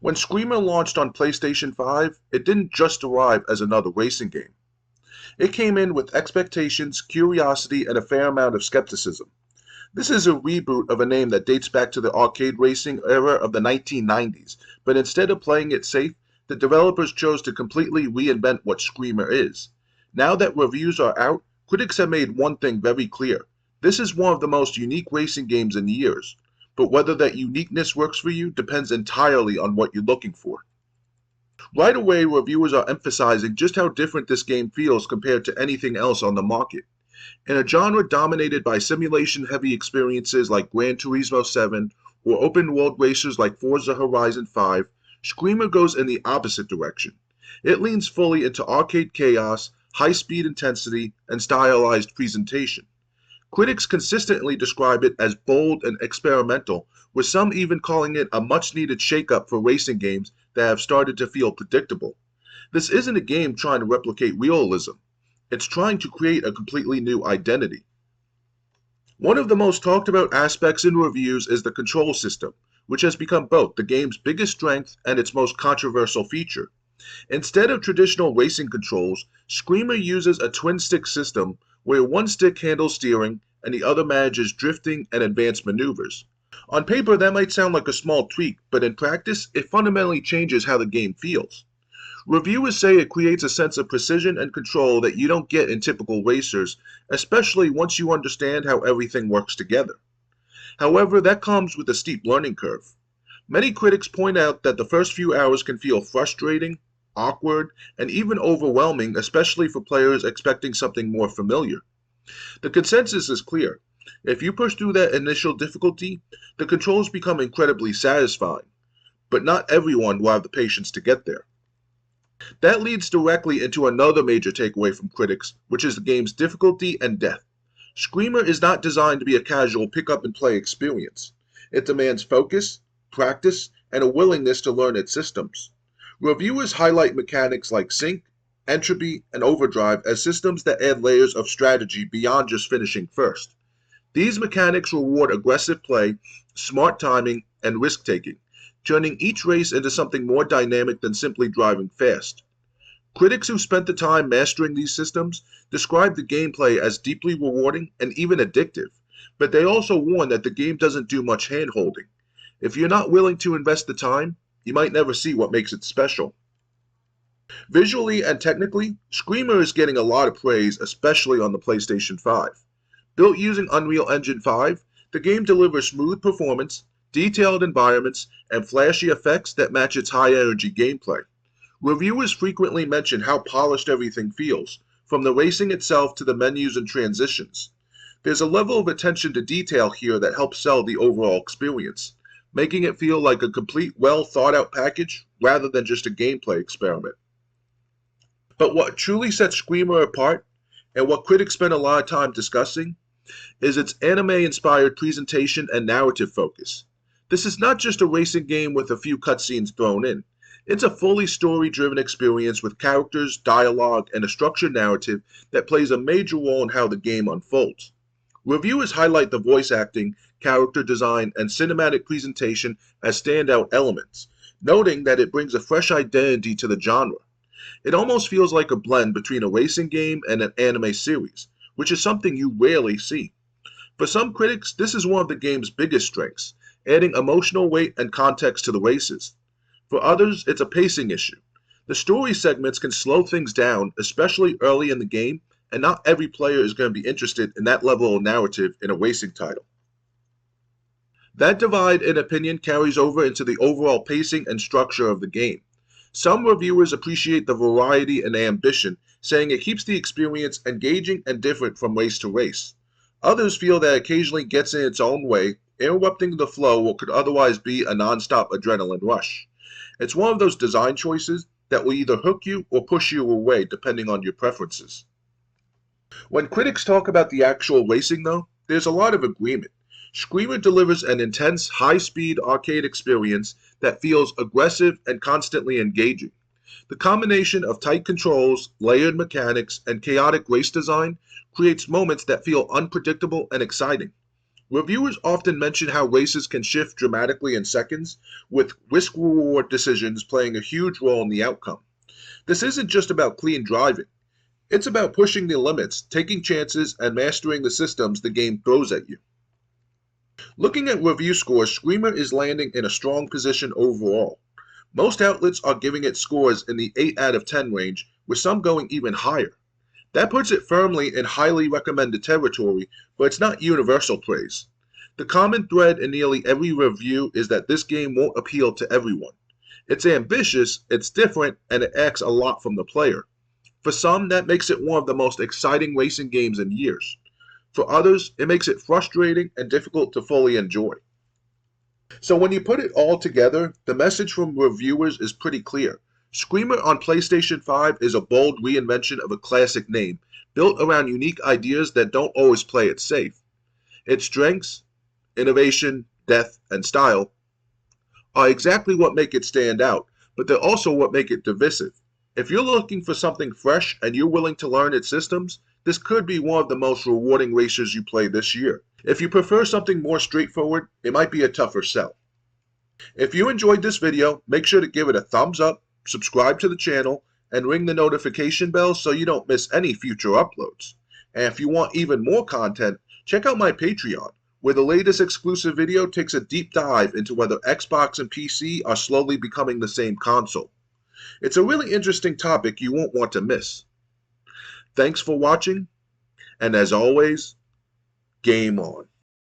When Screamer launched on PlayStation 5, it didn't just arrive as another racing game. It came in with expectations, curiosity, and a fair amount of skepticism. This is a reboot of a name that dates back to the arcade racing era of the 1990s, but instead of playing it safe, the developers chose to completely reinvent what Screamer is. Now that reviews are out, critics have made one thing very clear. This is one of the most unique racing games in years, but whether that uniqueness works for you depends entirely on what you're looking for. Right away, reviewers are emphasizing just how different this game feels compared to anything else on the market. In a genre dominated by simulation-heavy experiences like Gran Turismo 7 or open-world racers like Forza Horizon 5, Screamer goes in the opposite direction. It leans fully into arcade chaos, high-speed intensity, and stylized presentation. Critics consistently describe it as bold and experimental, with some even calling it a much-needed shakeup for racing games that have started to feel predictable. This isn't a game trying to replicate realism. It's trying to create a completely new identity. One of the most talked about aspects in reviews is the control system, which has become both the game's biggest strength and its most controversial feature. Instead of traditional racing controls, Screamer uses a twin-stick system where one stick handles steering and the other manages drifting and advanced maneuvers. On paper, that might sound like a small tweak, but in practice, it fundamentally changes how the game feels. Reviewers say it creates a sense of precision and control that you don't get in typical racers, especially once you understand how everything works together. However, that comes with a steep learning curve. Many critics point out that the first few hours can feel frustrating, awkward, and even overwhelming, especially for players expecting something more familiar. The consensus is clear. If you push through that initial difficulty, the controls become incredibly satisfying, but not everyone will have the patience to get there. That leads directly into another major takeaway from critics, which is the game's difficulty and depth. Screamer is not designed to be a casual pick-up-and-play experience. It demands focus, practice, and a willingness to learn its systems. Reviewers highlight mechanics like sync, entropy, and overdrive as systems that add layers of strategy beyond just finishing first. These mechanics reward aggressive play, smart timing, and risk-taking, turning each race into something more dynamic than simply driving fast. Critics who spent the time mastering these systems describe the gameplay as deeply rewarding and even addictive, but they also warn that the game doesn't do much hand-holding. If you're not willing to invest the time, you might never see what makes it special. Visually and technically, Screamer is getting a lot of praise, especially on the PlayStation 5. Built using Unreal Engine 5, the game delivers smooth performance, detailed environments, and flashy effects that match its high-energy gameplay. Reviewers frequently mention how polished everything feels, from the racing itself to the menus and transitions. There's a level of attention to detail here that helps sell the overall experience, making it feel like a complete, well-thought-out package rather than just a gameplay experiment. But what truly sets Screamer apart, and what critics spend a lot of time discussing, is its anime-inspired presentation and narrative focus. This is not just a racing game with a few cutscenes thrown in. It's a fully story-driven experience with characters, dialogue, and a structured narrative that plays a major role in how the game unfolds. Reviewers highlight the voice acting, character design, and cinematic presentation as standout elements, noting that it brings a fresh identity to the genre. It almost feels like a blend between a racing game and an anime series, which is something you rarely see. For some critics, this is one of the game's biggest strengths, adding emotional weight and context to the races. For others, it's a pacing issue. The story segments can slow things down, especially early in the game, and not every player is going to be interested in that level of narrative in a racing title. That divide in opinion carries over into the overall pacing and structure of the game. Some reviewers appreciate the variety and ambition, saying it keeps the experience engaging and different from race to race. Others feel that it occasionally gets in its own way, interrupting the flow of what could otherwise be a non-stop adrenaline rush. It's one of those design choices that will either hook you or push you away depending on your preferences. When critics talk about the actual racing though, there's a lot of agreement. Screamer delivers an intense, high-speed arcade experience that feels aggressive and constantly engaging. The combination of tight controls, layered mechanics, and chaotic race design creates moments that feel unpredictable and exciting. Reviewers often mention how races can shift dramatically in seconds, with risk-reward decisions playing a huge role in the outcome. This isn't just about clean driving. It's about pushing the limits, taking chances, and mastering the systems the game throws at you. Looking at review scores, Screamer is landing in a strong position overall. Most outlets are giving it scores in the 8 out of 10 range, with some going even higher. That puts it firmly in highly recommended territory, but it's not universal praise. The common thread in nearly every review is that this game won't appeal to everyone. It's ambitious, it's different, and it asks a lot from the player. For some, that makes it one of the most exciting racing games in years. For others, it makes it frustrating and difficult to fully enjoy. So when you put it all together, the message from reviewers is pretty clear. Screamer on PlayStation 5 is a bold reinvention of a classic name, built around unique ideas that don't always play it safe. Its strengths, innovation, depth, and style are exactly what make it stand out, but they're also what make it divisive. If you're looking for something fresh and you're willing to learn its systems, this could be one of the most rewarding racers you play this year. If you prefer something more straightforward, it might be a tougher sell. If you enjoyed this video, make sure to give it a thumbs up, subscribe to the channel, and ring the notification bell so you don't miss any future uploads. And if you want even more content, check out my Patreon, where the latest exclusive video takes a deep dive into whether Xbox and PC are slowly becoming the same console. It's a really interesting topic you won't want to miss. Thanks for watching, and as always, game on.